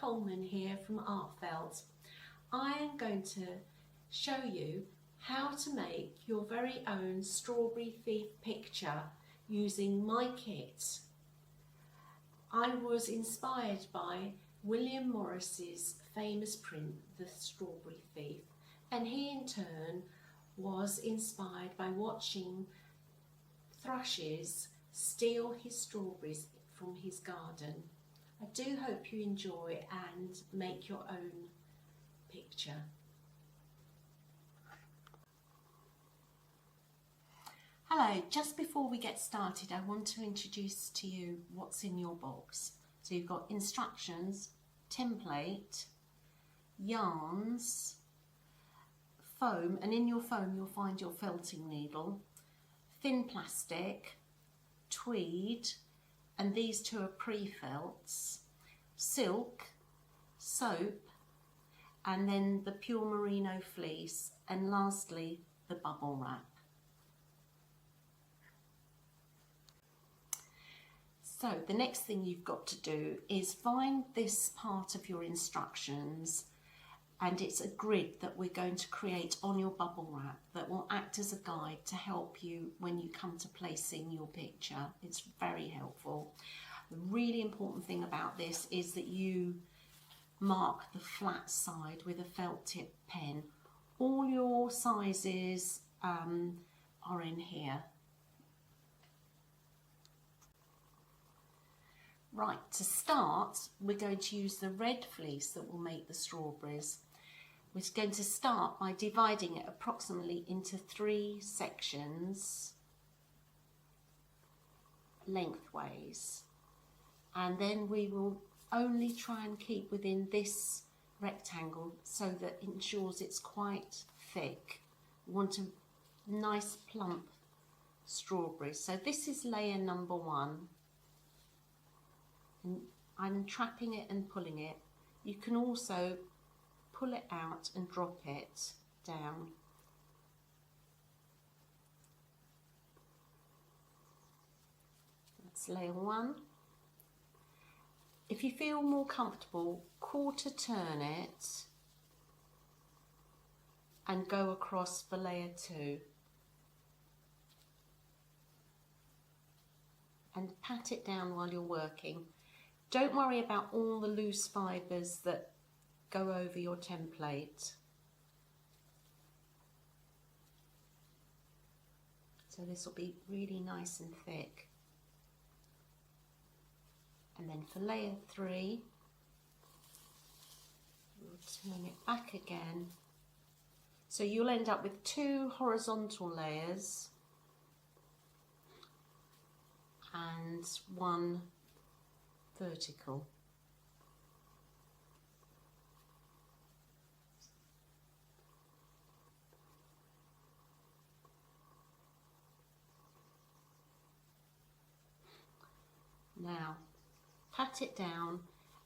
Coleman here from Artfelt. I am going to show you how to make your very own strawberry thief picture using my kit. I was inspired by William Morris's famous print, The Strawberry Thief, and he in turn was inspired by watching thrushes steal his strawberries from his garden. I do hope you enjoy and make your own picture. Hello, just before we get started, I want to introduce to you what's in your box. So you've got instructions, template, yarns, foam, and in your foam you'll find your felting needle, thin plastic, tweed, and these two are pre-felts, silk, soap, and then the pure merino fleece, and lastly the bubble wrap. So the next thing you've got to do is find this part of your instructions, and it's a grid that we're going to create on your bubble wrap that will act as a guide to help you when you come to placing your picture. It's very helpful. The really important thing about this is that you mark the flat side with a felt tip pen. All your sizes are in here. Right, to start, we're going to use the red fleece that will make the strawberries. We're going to start by dividing it approximately into 3 sections lengthways, and then we will only try and keep within this rectangle so that it ensures it's quite thick. We want a nice plump strawberry. So this is layer number 1. And I'm trapping it and pulling it. You can also pull it out and drop it down. That's layer 1. If you feel more comfortable, quarter turn it and go across for layer 2. And pat it down while you're working. Don't worry about all the loose fibres that go over your template. So this will be really nice and thick. And then for layer 3, we'll turn it back again. So you'll end up with 2 horizontal layers and 1 vertical. Now pat it down,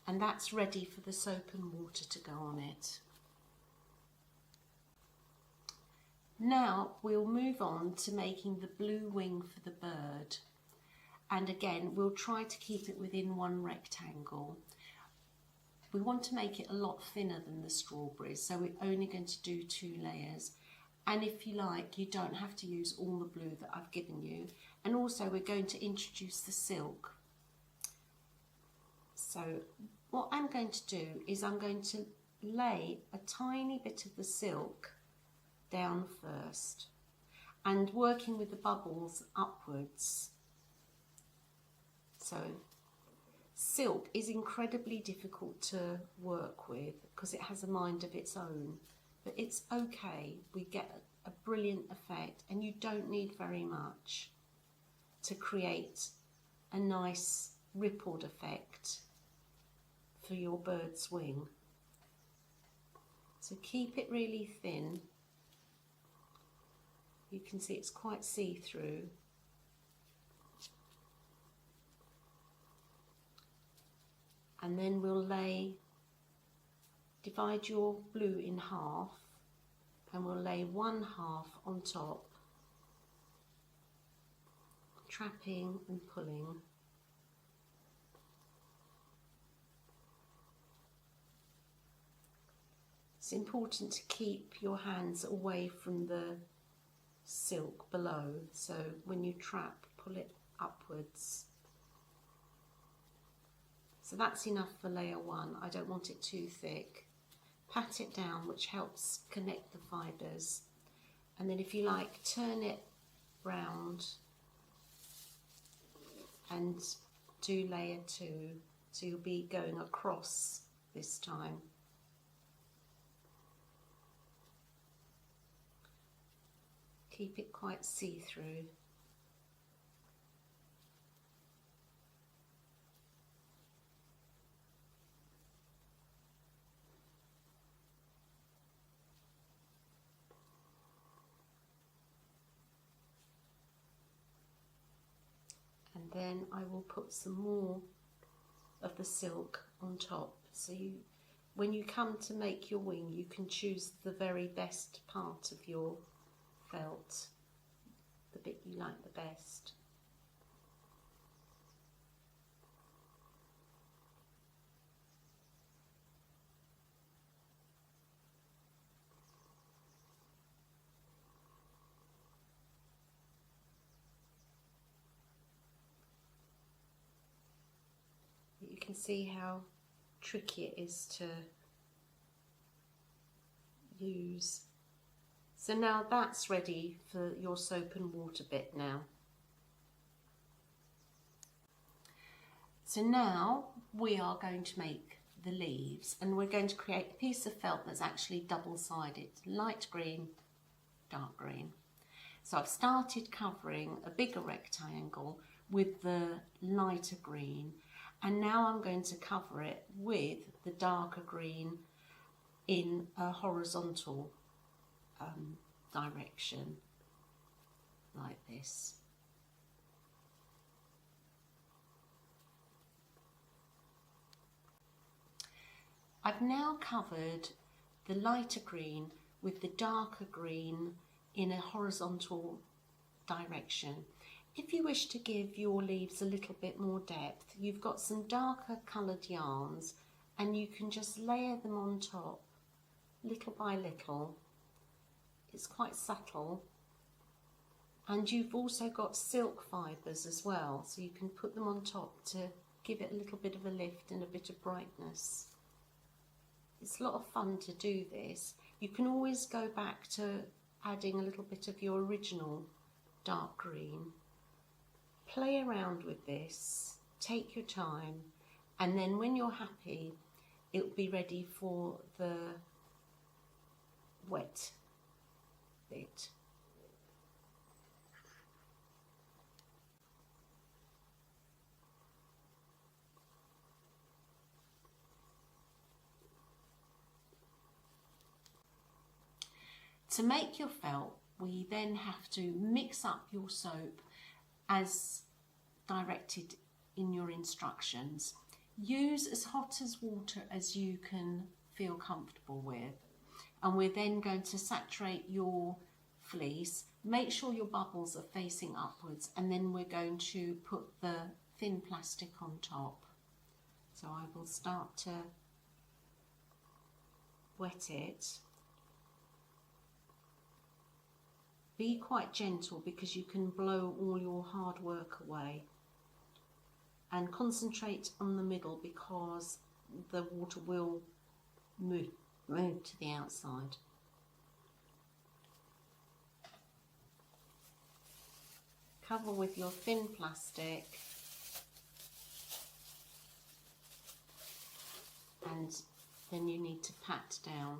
and that's ready for the soap and water to go on it. Now we'll move on to making the blue wing for the bird, and again we'll try to keep it within 1 rectangle. We want to make it a lot thinner than the strawberries, so we're only going to do 2 layers, and if you like you don't have to use all the blue that I've given you. And also we're going to introduce the silk. So what I'm going to do is I'm going to lay a tiny bit of the silk down first and working with the bubbles upwards. So silk is incredibly difficult to work with because it has a mind of its own, but it's okay. We get a brilliant effect, and you don't need very much to create a nice rippled effect for your bird's wing. So keep it really thin. You can see it's quite see-through. And then we'll divide your blue in half, and we'll lay 1 half on top, trapping and pulling. It's important to keep your hands away from the silk below, so when you trap, pull it upwards. So that's enough for layer 1. I don't want it too thick. Pat it down, which helps connect the fibres. And then if you like, turn it round and do layer 2. So you'll be going across this time. Keep it quite see-through. And then I will put some more of the silk on top. So when you come to make your wing, you can choose the very best part of your felt, the bit you like the best. You can see how tricky it is to use. So now that's ready for your soap and water bit now. So now we are going to make the leaves, and we're going to create a piece of felt that's actually double-sided, light green, dark green. So I've started covering a bigger rectangle with the lighter green, and now I'm going to cover it with the darker green in a horizontal direction, like this. I've now covered the lighter green with the darker green in a horizontal direction. If you wish to give your leaves a little bit more depth, you've got some darker coloured yarns and you can just layer them on top little by little. It's quite subtle, and you've also got silk fibres as well, so you can put them on top to give it a little bit of a lift and a bit of brightness. It's a lot of fun to do this. You can always go back to adding a little bit of your original dark green. Play around with this, take your time, and then when you're happy, it'll be ready for the wet bit. To make your felt, we then have to mix up your soap as directed in your instructions. Use as hot as water as you can feel comfortable with. And we're then going to saturate your fleece. Make sure your bubbles are facing upwards, and then we're going to put the thin plastic on top. So I will start to wet it. Be quite gentle because you can blow all your hard work away. And concentrate on the middle because the water will move to the outside. Cover with your thin plastic and then you need to pat down.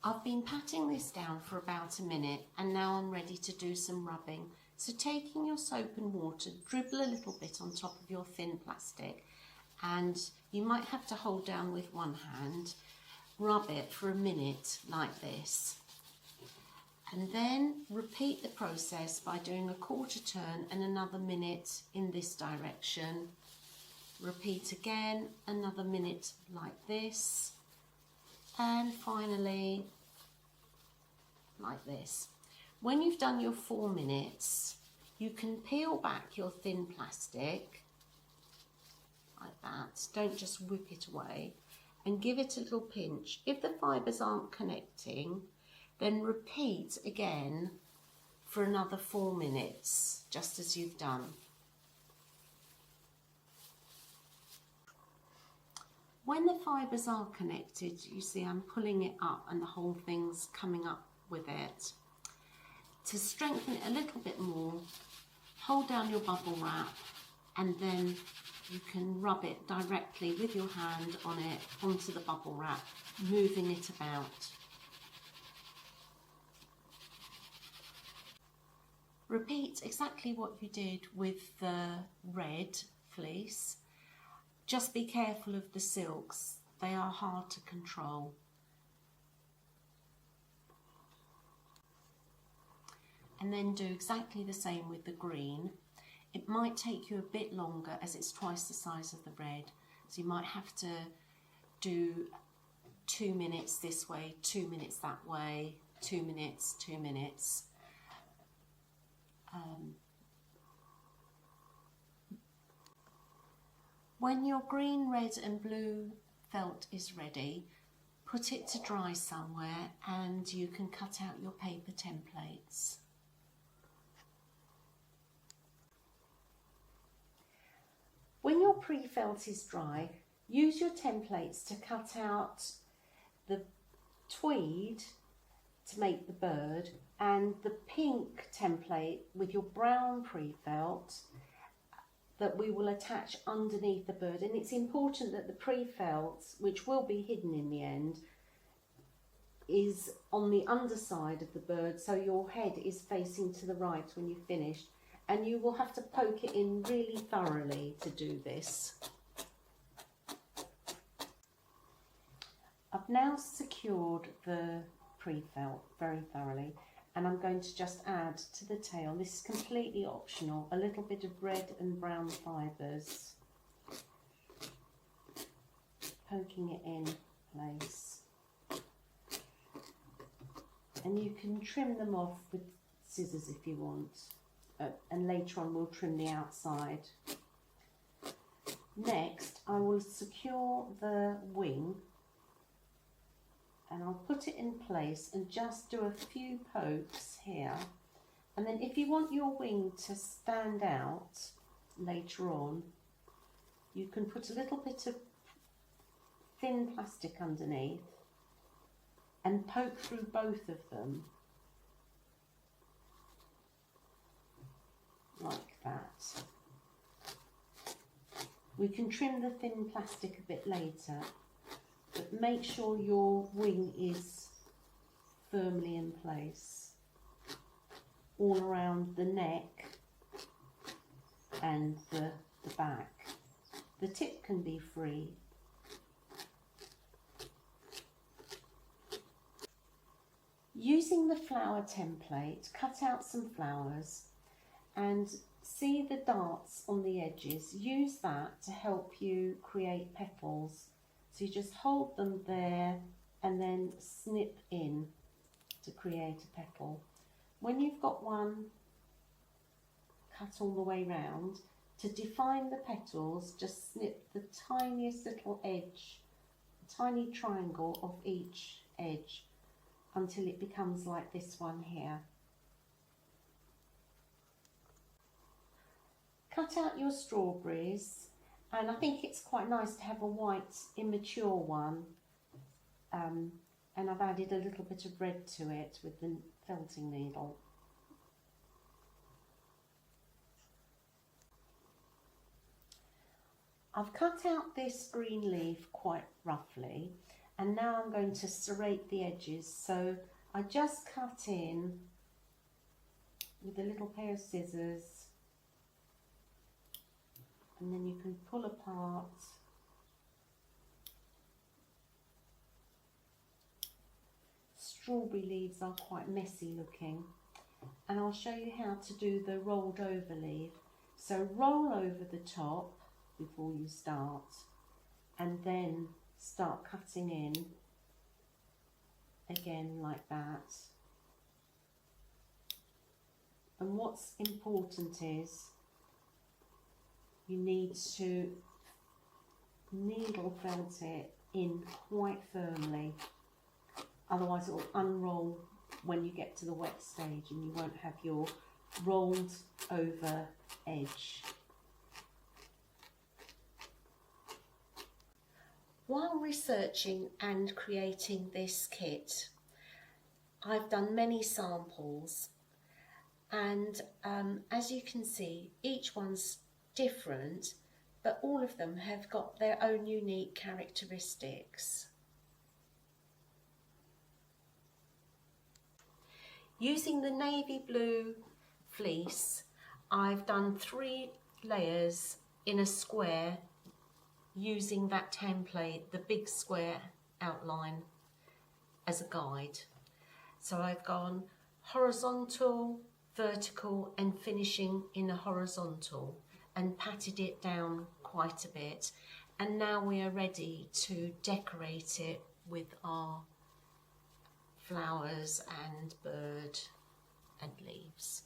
I've been patting this down for about a minute and now I'm ready to do some rubbing. So taking your soap and water, dribble a little bit on top of your thin plastic, and you might have to hold down with one hand. Rub it for a minute like this. And then repeat the process by doing a quarter turn and another minute in this direction. Repeat again, another minute like this. And finally, like this. When you've done your 4 minutes, you can peel back your thin plastic like that. Don't just whip it away, and give it a little pinch. If the fibres aren't connecting, then repeat again for another 4 minutes, just as you've done. When the fibres are connected, you see I'm pulling it up and the whole thing's coming up with it. To strengthen it a little bit more, hold down your bubble wrap, and then you can rub it directly with your hand on it onto the bubble wrap, moving it about. Repeat exactly what you did with the red fleece. Just be careful of the silks, they are hard to control. And then do exactly the same with the green. It might take you a bit longer as it's twice the size of the red, so you might have to do 2 minutes this way, 2 minutes that way, 2 minutes, 2 minutes. When your green, red and blue felt is ready, put it to dry somewhere and you can cut out your paper templates. When your pre-felt is dry, use your templates to cut out the tweed to make the bird and the pink template with your brown pre-felt that we will attach underneath the bird. And it's important that the pre-felt, which will be hidden in the end, is on the underside of the bird, so your head is facing to the right when you've finished, and you will have to poke it in really thoroughly to do this. I've now secured the pre-felt very thoroughly, and I'm going to just add to the tail, this is completely optional, a little bit of red and brown fibres, poking it in place. And you can trim them off with scissors if you want, and later on we'll trim the outside. Next I will secure the wing, and I'll put it in place and just do a few pokes here. And then if you want your wing to stand out later on, you can put a little bit of thin plastic underneath and poke through both of them like that. We can trim the thin plastic a bit later, but make sure your wing is firmly in place all around the neck and the back. The tip can be free. Using the flower template, cut out some flowers and see the darts on the edges. Use that to help you create petals. So you just hold them there and then snip in to create a petal. When you've got one cut all the way round, to define the petals, just snip the tiniest little edge, a tiny triangle of each edge until it becomes like this one here. Cut out your strawberries. And I think it's quite nice to have a white immature one, and I've added a little bit of red to it with the felting needle. I've cut out this green leaf quite roughly, and now I'm going to serrate the edges. So I just cut in with a little pair of scissors, and then you can pull apart. Strawberry leaves are quite messy looking, and I'll show you how to do the rolled over leaf. So roll over the top before you start, and then start cutting in again like that. And what's important is you need to needle felt it in quite firmly, otherwise it will unroll when you get to the wet stage and you won't have your rolled over edge. While researching and creating this kit, I've done many samples, and as you can see, each one's different, but all of them have got their own unique characteristics. Using the navy blue fleece, I've done 3 layers in a square using that template, the big square outline, as a guide. So I've gone horizontal, vertical and finishing in a horizontal and patted it down quite a bit, and now we are ready to decorate it with our flowers and bird and leaves.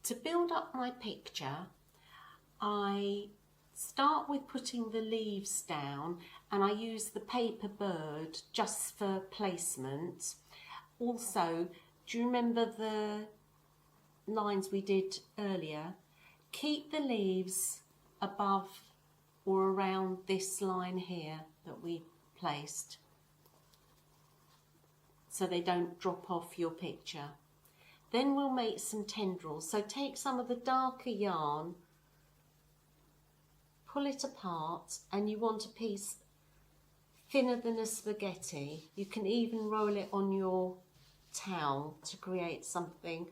To build up my picture, I start with putting the leaves down, and I use the paper bird just for placement. Also, do you remember the lines we did earlier? Keep the leaves above or around this line here that we placed, so they don't drop off your picture. Then we'll make some tendrils. So take some of the darker yarn, pull it apart, and you want a piece thinner than a spaghetti. You can even roll it on your towel to create something.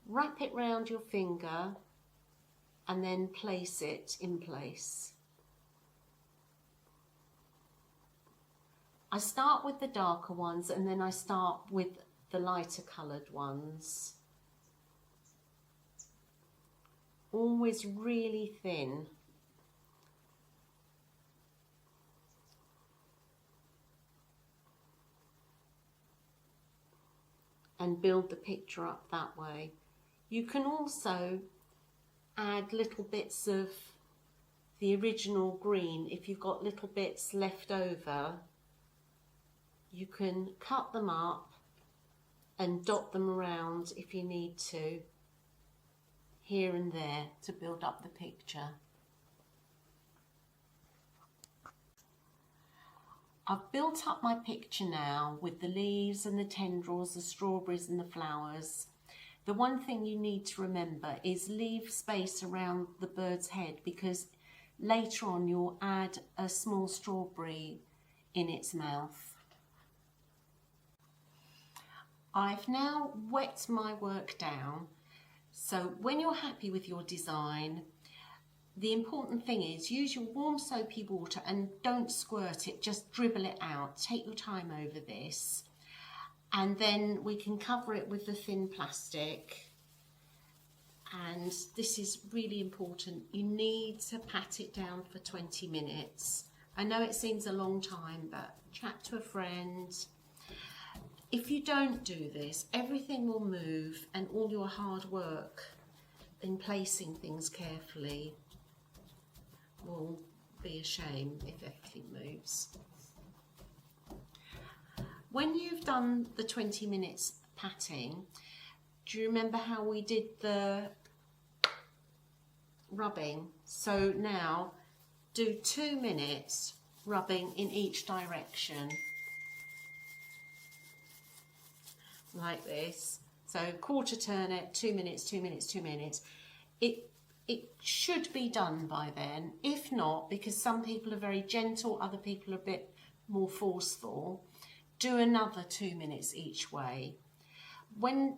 Wrap it round your finger and then place it in place. I start with the darker ones and then I start with the lighter coloured ones. Always really thin. And build the picture up that way. You can also add little bits of the original green. If you've got little bits left over, you can cut them up and dot them around if you need to, here and there, to build up the picture. I've built up my picture now with the leaves and the tendrils, the strawberries and the flowers. The one thing you need to remember is leave space around the bird's head, because later on you'll add a small strawberry in its mouth. I've now wet my work down, so when you're happy with your design, the important thing is use your warm soapy water and don't squirt it, just dribble it out. Take your time over this, and then we can cover it with the thin plastic. And this is really important. You need to pat it down for 20 minutes. I know it seems a long time, but chat to a friend. If you don't do this, everything will move and all your hard work in placing things carefully will be a shame if everything moves. When you've done the 20 minutes patting, do you remember how we did the rubbing? So now do 2 minutes rubbing in each direction, like this. So quarter turn it, 2 minutes, 2 minutes, 2 minutes. It should be done by then. If not, because some people are very gentle, other people are a bit more forceful, do another 2 minutes each way. When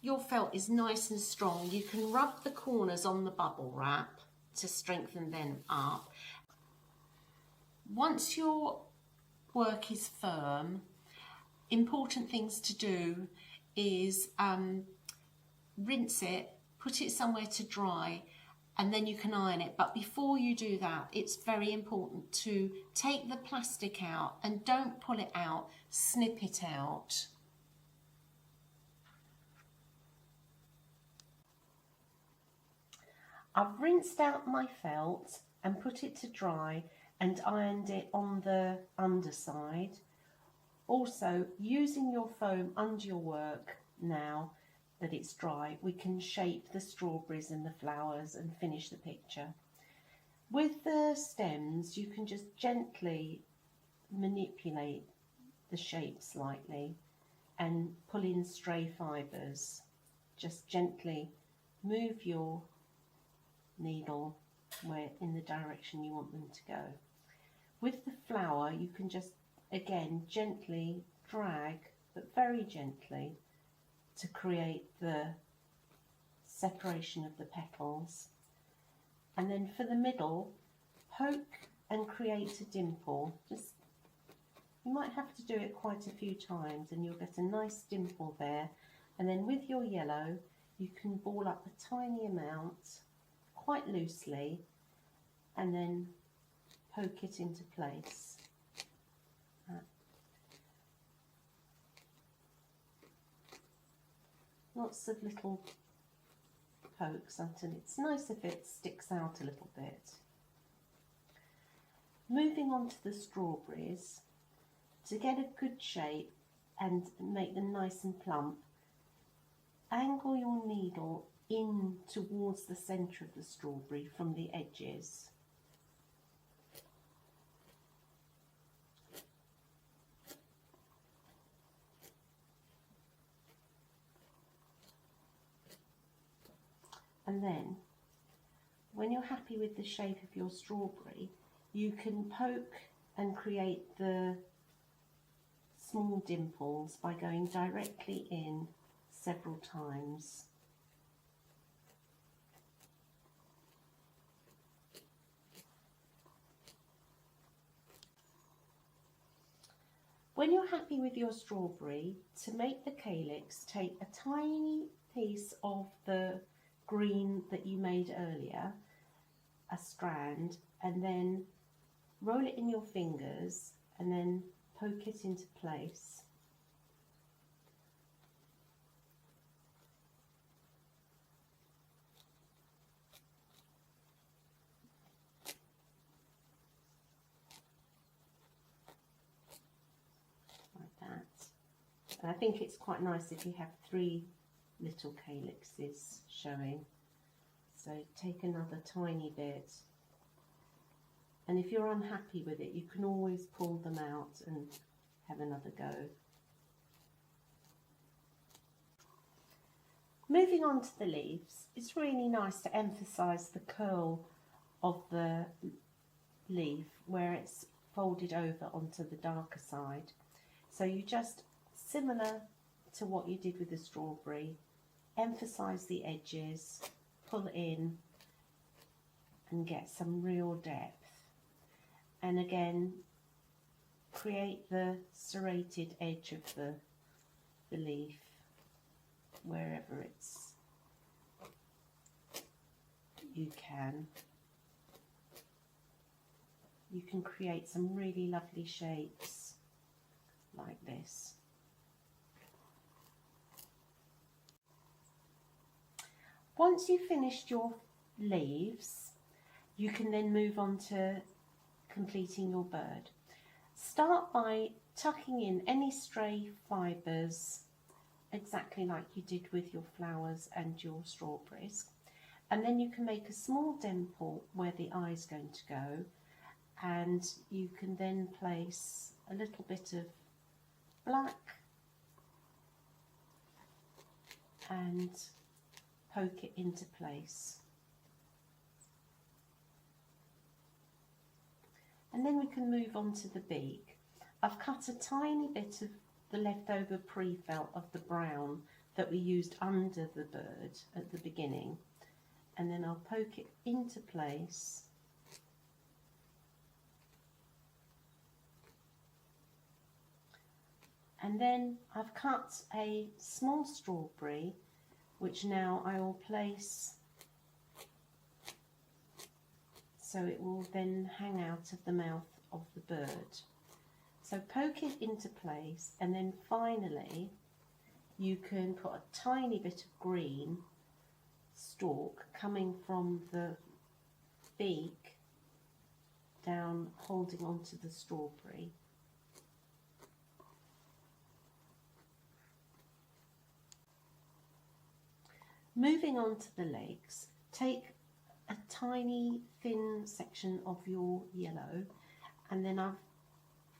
your felt is nice and strong, you can rub the corners on the bubble wrap to strengthen them up. Once your work is firm, important things to do is rinse it, put it somewhere to dry, and then you can iron it. But before you do that, it's very important to take the plastic out, and don't pull it out, snip it out. I've rinsed out my felt and put it to dry and ironed it on the underside. Also, using your foam under your work now that it's dry, we can shape the strawberries and the flowers and finish the picture. With the stems, you can just gently manipulate the shape slightly and pull in stray fibres. Just gently move your needle in the direction you want them to go. With the flower, you can just again gently drag, but very gently, to create the separation of the petals. And then for the middle, poke and create a dimple. You might have to do it quite a few times and you'll get a nice dimple there. And then with your yellow, you can ball up a tiny amount quite loosely and then poke it into place. Lots of little pokes until it's nice if it sticks out a little bit. Moving on to the strawberries, to get a good shape and make them nice and plump, angle your needle in towards the centre of the strawberry from the edges. And then, when you're happy with the shape of your strawberry, you can poke and create the small dimples by going directly in several times. When you're happy with your strawberry, to make the calyx, take a tiny piece of the green that you made earlier, a strand, and then roll it in your fingers and then poke it into place. Like that. And I think it's quite nice if you have 3 little calyxes showing. So take another tiny bit, and if you're unhappy with it, you can always pull them out and have another go. Moving on to the leaves, it's really nice to emphasize the curl of the leaf where it's folded over onto the darker side. So you just, similar to what you did with the strawberry, emphasize the edges, pull in and get some real depth. And again, create the serrated edge of the leaf wherever you can. You can create some really lovely shapes like this. Once you've finished your leaves, you can then move on to completing your bird. Start by tucking in any stray fibres, exactly like you did with your flowers and your strawberries. And then you can make a small dimple where the eye is going to go, and you can then place a little bit of black and poke it into place. And then we can move on to the beak. I've cut a tiny bit of the leftover pre-felt of the brown that we used under the bird at the beginning, and then I'll poke it into place. And then I've cut a small strawberry, which now I will place so it will then hang out of the mouth of the bird. So poke it into place, and then finally you can put a tiny bit of green stalk coming from the beak down, holding onto the strawberry. Moving on to the legs, take a tiny thin section of your yellow, and then I've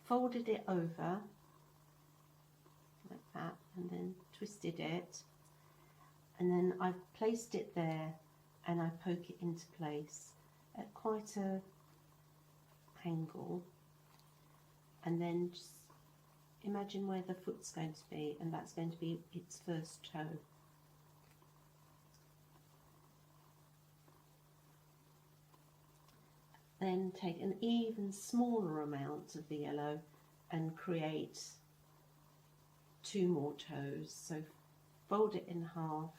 folded it over like that and then twisted it, and then I've placed it there and I poke it into place at quite a angle, and then just imagine where the foot's going to be, and that's going to be its first toe. Then take an even smaller amount of the yellow and create 2 more toes. So fold it in half,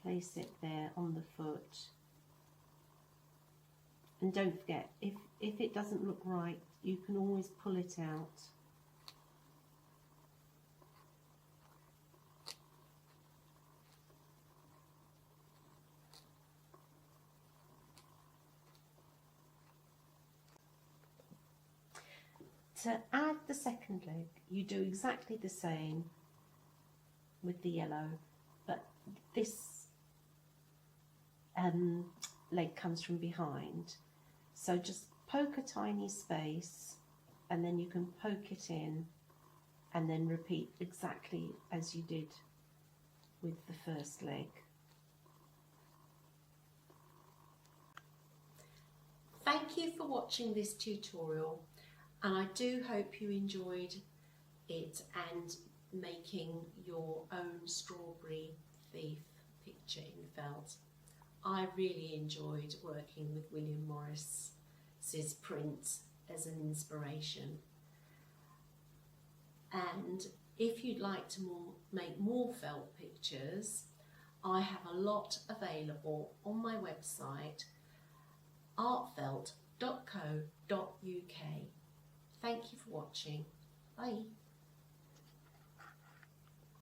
place it there on the foot, and don't forget, if it doesn't look right, you can always pull it out. To add the second leg, you do exactly the same with the yellow, but this leg comes from behind. So just poke a tiny space, and then you can poke it in, and then repeat exactly as you did with the first leg. Thank you for watching this tutorial, and I do hope you enjoyed it and making your own strawberry thief picture in felt. I really enjoyed working with William Morris's print as an inspiration. And if you'd like to make more felt pictures, I have a lot available on my website, artfelt.co.uk. Thank you for watching. Bye.